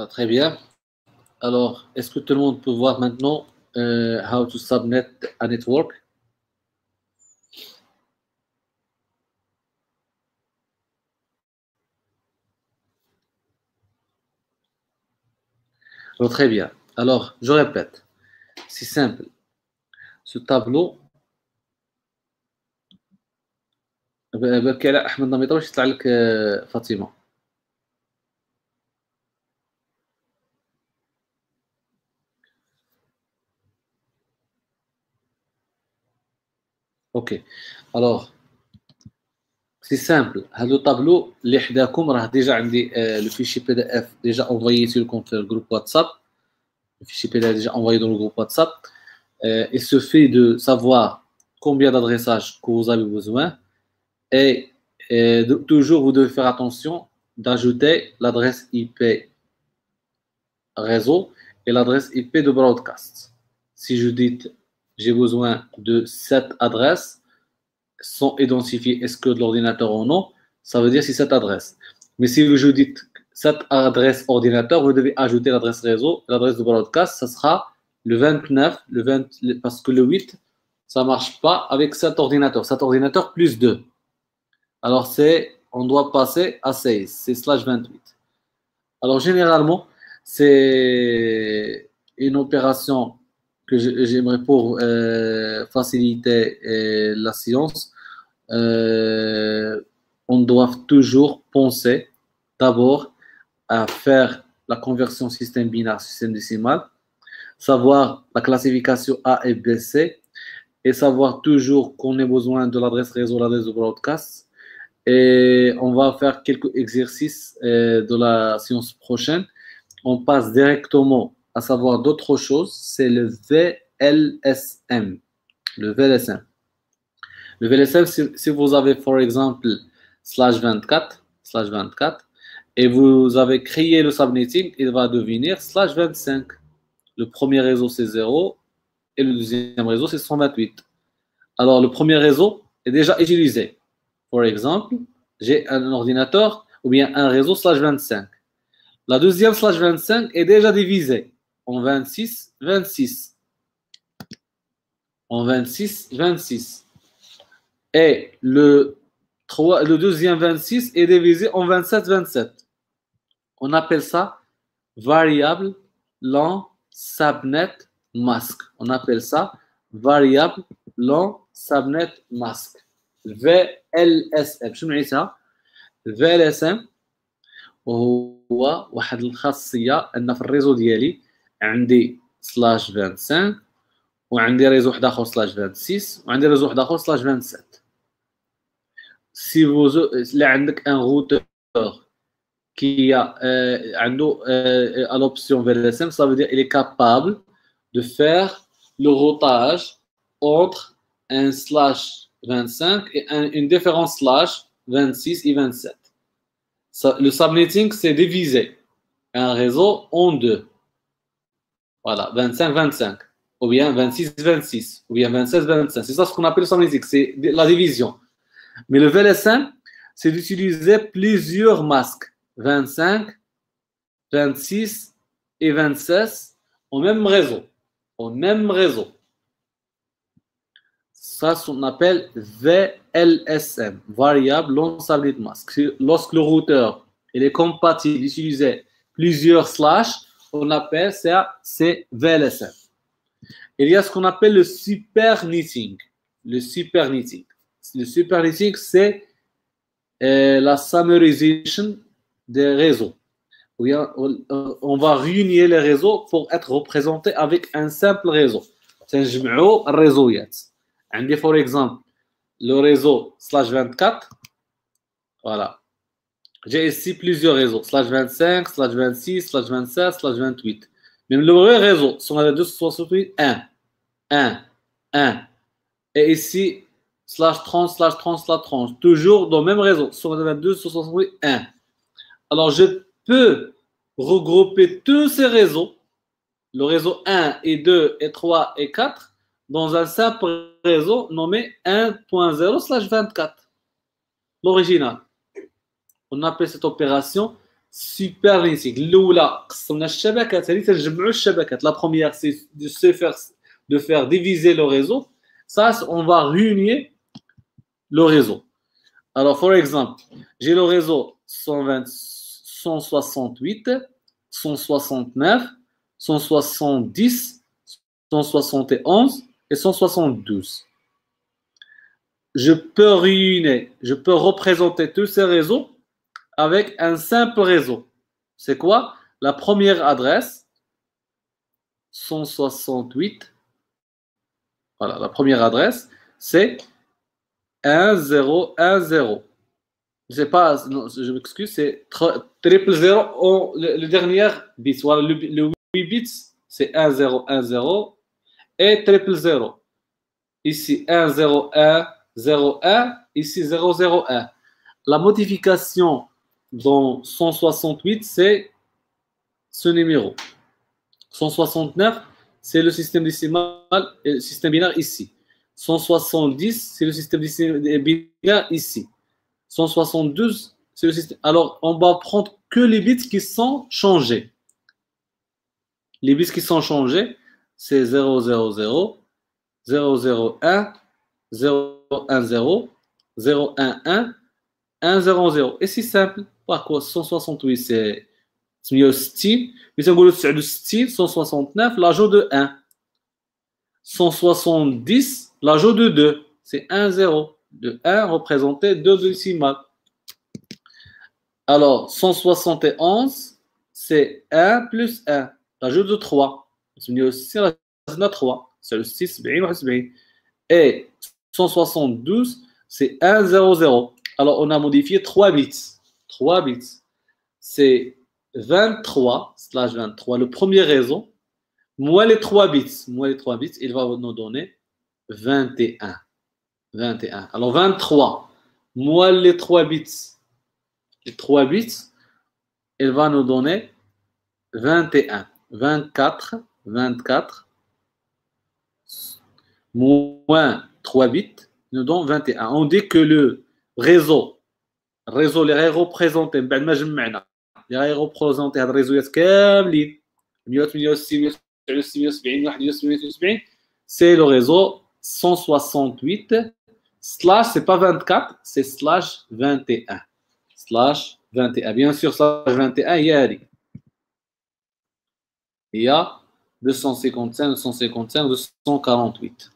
Ah, très bien. Alors, est-ce que tout le monde peut voir maintenant how to subnet a network? Alors, très bien. Alors, je répète. C'est simple. Ce tableau, بالك احمد نميطه باش يطلع لك فاطمه. اوكي. Alors, c'est simple. هذا الطابلو اللي حداكم راه ديجا عندي لو فيشي بي دي اف ديجا انفوييتو لكم في الجروب واتساب. Le fichier PDF est déjà envoyé dans le groupe WhatsApp. Il suffit de savoir combien d'adressages que vous avez besoin et toujours vous devez faire attention d'ajouter l'adresse IP réseau et l'adresse IP de broadcast. Si je dis j'ai besoin de cette adresse sans identifier est-ce que de l'ordinateur ou non, ça veut dire c'est cette adresse. Mais si je dis cette adresse ordinateur, vous devez ajouter l'adresse réseau, l'adresse de broadcast, ça sera le 29, parce que le 8, ça ne marche pas avec cet ordinateur. Cet ordinateur plus 2. Alors, on doit passer à 16, c'est /28. Alors, généralement, c'est une opération que j'aimerais pour faciliter la science. On doit toujours penser d'abord à faire la conversion système binaire, système décimal, savoir la classification A et B, C, et savoir toujours qu'on ait besoin de l'adresse réseau, l'adresse de broadcast. Et on va faire quelques exercices de la séance prochaine. On passe directement à savoir d'autres choses, c'est le VLSM. Le VLSM. Le VLSM, si vous avez, par exemple, /24, et vous avez créé le subnetting, il va devenir /25. Le premier réseau, c'est 0, et le deuxième réseau, c'est 128. Alors, le premier réseau est déjà utilisé. Par exemple, j'ai un ordinateur ou bien un réseau /25. La deuxième /25 est déjà divisée en 26, 26. En 26, 26. Et le deuxième 26 est divisé en 27, 27. On appelle ça variable long subnet mask. On appelle ça variable long subnet mask. VLSM. شو معناتها؟ VLSM وهو واحد الخاصية أن في الريزو ديالي عندي /25 وعندي ريزو واحد آخر /26 وعندي ريزو واحد آخر /27. Si vous عندك un routeur qui a à l'option VLSM, ça veut dire qu'il est capable de faire le routage entre un /25 et une différence /26 et 27. Le subnetting, c'est diviser un réseau en deux. Voilà, 25-25, ou bien 26-26, ou bien 27-25. C'est ça ce qu'on appelle le subnetting, c'est la division. Mais le VLSM, c'est d'utiliser plusieurs masques, 25, 26 et 26 au même réseau. Au même réseau. Ça, on appelle VLSM, Variable Long Subnet Mask. Lorsque le routeur il est compatible d'utiliser plusieurs slash, on appelle ça VLSM. Il y a ce qu'on appelle le super knitting. Le super knitting. Le super knitting, c'est la summarisation des réseaux. On va réunir les réseaux pour être représentés avec un simple réseau. تنجمعوا الريزويات. عندي for exemple le réseau /24. Voilà. J'ai ici plusieurs réseaux /25, /26, /27, /28. Même le vrai réseau sont les 268 1, 1, 1. Et ici /30, /30, /30. Toujours dans le même réseau sont les 268 1. Alors je peux regrouper tous ces réseaux, le réseau 1 et 2 et 3 et 4, dans un simple réseau nommé 1.0/24. L'original. On appelle cette opération super netting. الأولى قسمنا الشبكات هذه تنجمعوا الشبكات. La première c'est de faire diviser le réseau. Ça on va réunir le réseau. Alors for exemple, j'ai le réseau 120 168 169 170 171 et 172. Je peux réunir, je peux représenter tous ces réseaux avec un simple réseau. C'est quoi? La première adresse, 168. Voilà, la première adresse, c'est 1010. Je sais pas, non, je m'excuse, c'est 000 le dernier bit. Voilà, le 8 bits, c'est 1010 et 000. Ici, 10101, ici 001. La modification dans 168, c'est ce numéro. 169, c'est le système décimal et le système binaire ici. 170, c'est le système binaire ici. 172, c'est le système. Alors, on va prendre que les bits qui sont changés. Les bits qui sont changés, c'est 000, 001, 010, 011, 011, 100. Et c'est simple. Pourquoi 168, c'est 160. Mais si on veut 169, l'ajout de 1. 170, l'ajout de 2. C'est 1, 0. De 1 représenté 2 décimales. Alors, 171, c'est 1 plus 1. L'ajout de 3. C'est 3. C'est le 6, et 172, c'est 1, 0, 0. Alors, on a modifié 3 bits. 3 bits. C'est 23, slash 23, le premier réseau. Moins les 3 bits. Moins les 3 bits, il va nous donner 21. 21. Alors, 23, moins les 3 bits. Les 3 bits, il va nous donner 21. 24, 24, moins 3 bits, nous donne 21. On dit que le réseau اللي غيريبريزونتي بعد ما جمعنا اللي غيريبريزونتي هاد الريزويات كاملين 168 169 171 c'est le réseau 168 slash, c'est pas 24, c'est slash 21. Slash 21. Bien sûr, slash 21, il y a 255, 255, 248.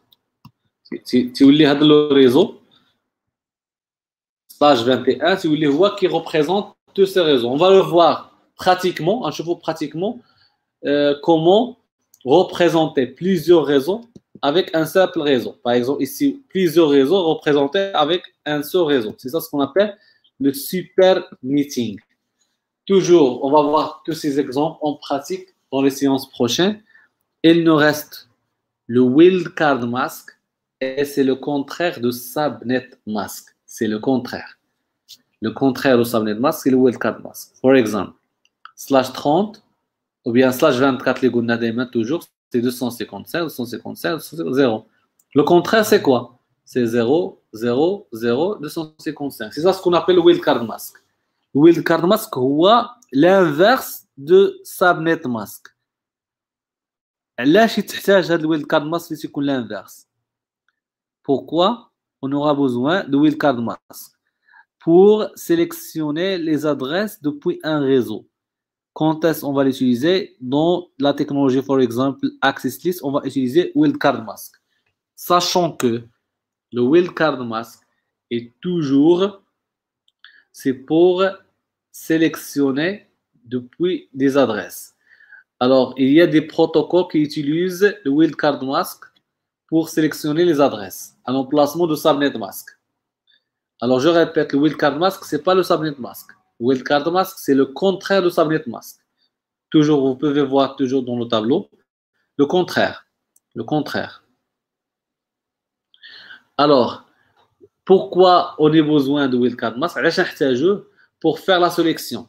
Si vous voulez le réseau, slash 21, si vous voulez voir qui représente tous ces réseaux. On va le voir pratiquement, comment représenter plusieurs réseaux avec un simple réseau. Par exemple, ici, plusieurs réseaux représentés avec un seul réseau. C'est ça ce qu'on appelle le super meeting. Toujours, on va voir tous ces exemples en pratique dans les séances prochaines. Il nous reste le wildcard mask et c'est le contraire de subnet mask. C'est le contraire. Le contraire du subnet mask, c'est le wildcard mask. Par exemple, slash 30 ou bien slash 24, les goûts toujours, c'est 255, 255, 0. Le contraire, c'est quoi? C'est 0, 0, 0, 255. C'est ça ce qu'on appelle le wildcard mask. Le wildcard mask, c'est l'inverse de subnet mask. علاش يتحتاج هذا الويلد mask اللي يكون l'inverse? Pourquoi on aura besoin de wildcard mask? Pour sélectionner les adresses depuis un réseau. Quand est-ce qu'on va l'utiliser? Dans la technologie, par exemple, Access List, on va utiliser wildcard mask. Sachant que le wildcard mask est toujours, c'est pour sélectionner depuis des adresses. Alors, il y a des protocoles qui utilisent le wildcard mask pour sélectionner les adresses à l'emplacement de subnet mask. Alors, je répète, le wildcard mask, ce n'est pas le subnet mask. Le wildcard mask, c'est le contraire du subnet mask. Toujours, vous pouvez voir toujours dans le tableau, le contraire. Le contraire. Alors, pourquoi on a besoin de wildcard mask? Pour faire la sélection.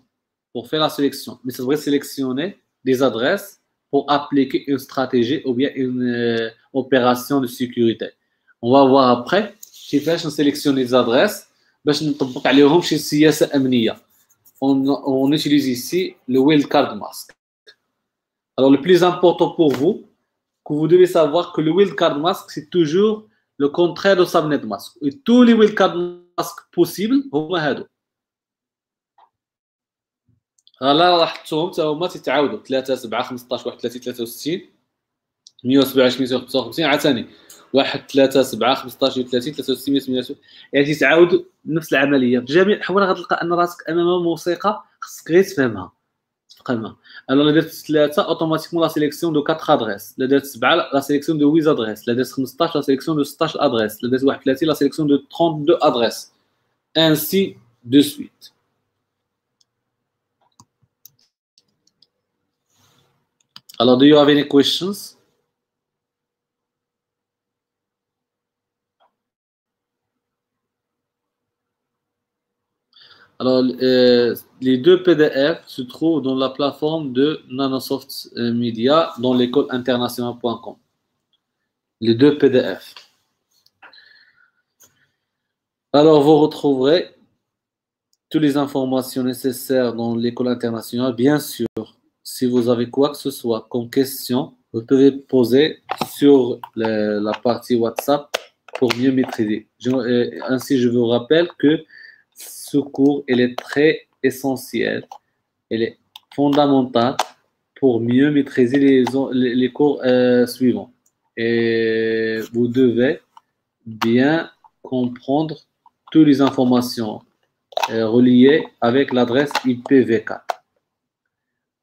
Pour faire la sélection. Mais ça devrait sélectionner des adresses pour appliquer une stratégie ou bien une opération de sécurité. On va voir après كيفاش نسيليكسيوني les adresses باش نطبق عليهم شي سياسة أمنية. on utilise ici le wildcard mask. Alors, le plus important pour vous, que vous devez savoir que le wildcard mask, c'est toujours le contraire de subnet mask. Et tous les wildcard mask possibles, هما هادو. لا لاحظتهم حتى هما تيتعاودوا 3 7 15 1 30 63 127 155 عاوتاني 1 3 7 15 30 63 128 يعني تيتعاود نفس العمليه في جميع الاحوال غتلقى ان راسك امام موسيقى خصك غير تفهمها تفهمها. alors درت 3 اوتوماتيكمون لا سيليكسيون دو 4 ادريس لا درت 7 لا سيليكسيون دو 8 ادريس لا درت 15 لا سيليكسيون دو 16 ادريس لا درت 31 لا سيليكسيون دو 32 ادريس ainsi de suite. Alors, do you have any questions? Alors, les deux PDF se trouvent dans la plateforme de Nanosoft Media dans l'école internationale.com. Les deux PDF. Alors, vous retrouverez toutes les informations nécessaires dans l'école internationale. Bien sûr, si vous avez quoi que ce soit comme question, vous pouvez poser sur la partie WhatsApp pour mieux maîtriser. Ainsi, je vous rappelle que ce cours, il est très essentiel, il est fondamental pour mieux maîtriser les cours suivants. Et vous devez bien comprendre toutes les informations reliées avec l'adresse IPv4.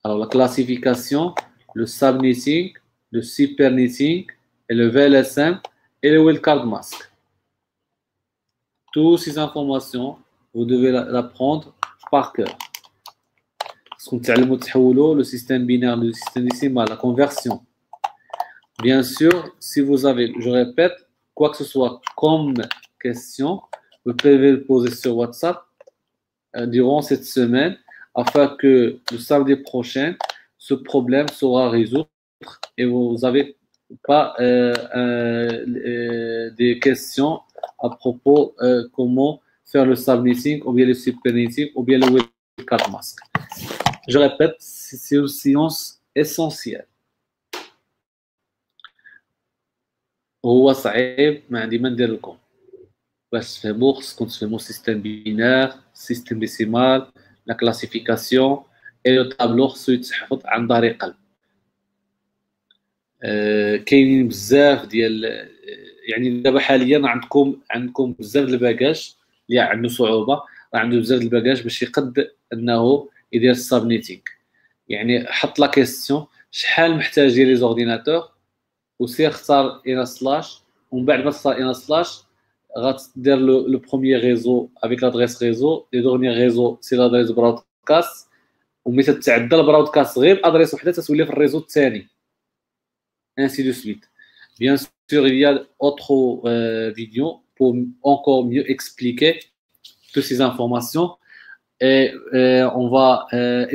Alors, la classification, le subnetting, le supernetting, et le VLSM et le wildcard mask. Toutes ces informations, vous devez l'apprendre par cœur. Le système binaire, le système décimal, la conversion. Bien sûr, si vous avez, je répète, quoi que ce soit comme question, vous pouvez le poser sur WhatsApp durant cette semaine afin que le samedi prochain, ce problème sera résolu et vous n'avez pas des questions à propos comment faire le subnetting ou bien le supernetting ou bien le wildcard mask. Je répète, c'est une science essentielle. وهو صعيب ما عندي ما ندير لكم باش تفهموا خصكم تفهموا سيستم بينار سيستم ديسيمال لا كلاسيفيكاسيون اي لو طابلو خصو يتحفظ عن ظهر قلب. كاينين بزاف ديال يعني دابا حاليا عندكم بزاف د الباكاج اللي عنده صعوبه راه عنده بزاف د الباكاج باش يقد انه يدير السابنيتينغ. يعني حط لا كيسيون شحال محتاج لي زورديناتور وسير اختار ان سلاش ومن بعد ما تختار ان سلاش غتدير لو بروميير ريزو افيك لادريس ريزو لي دورنيير ريزو سي لادريس برودكاست وملي تتعدى البرودكاست غير ادريس وحده تتولي في الريزو الثاني ainsi de suite. Bien sûr, il y a d'autres vidéos pour encore mieux expliquer toutes ces informations et on va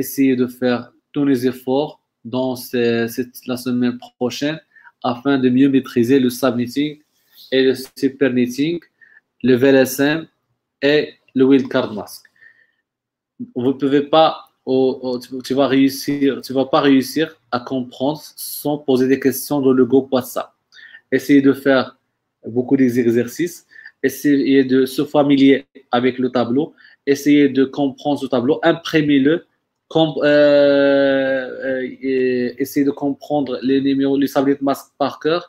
essayer de faire tous les efforts dans la semaine prochaine afin de mieux maîtriser le subnetting et le supernetting, le VLSM et le wildcard mask. Vous ne pouvez pas, tu vas pas réussir à comprendre sans poser des questions dans le groupe WhatsApp. Essayez de faire beaucoup d'exercices, essayez de se familier avec le tableau, essayez de comprendre ce tableau, imprimez-le, essayez de comprendre les numéros, les subnet masques par cœur.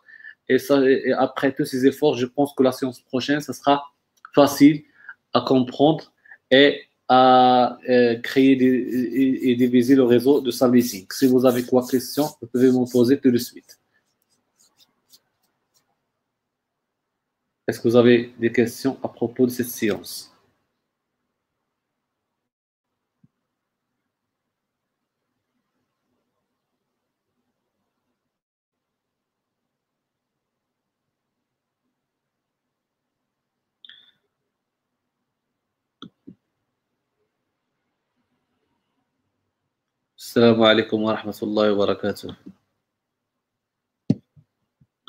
Et après tous ces efforts, je pense que la séance prochaine, ça sera facile à comprendre et à créer et diviser le réseau de subnetting. Si vous avez quoi question, vous pouvez me poser tout de suite. Est-ce que vous avez des questions à propos de cette séance? السلام عليكم ورحمة الله وبركاته.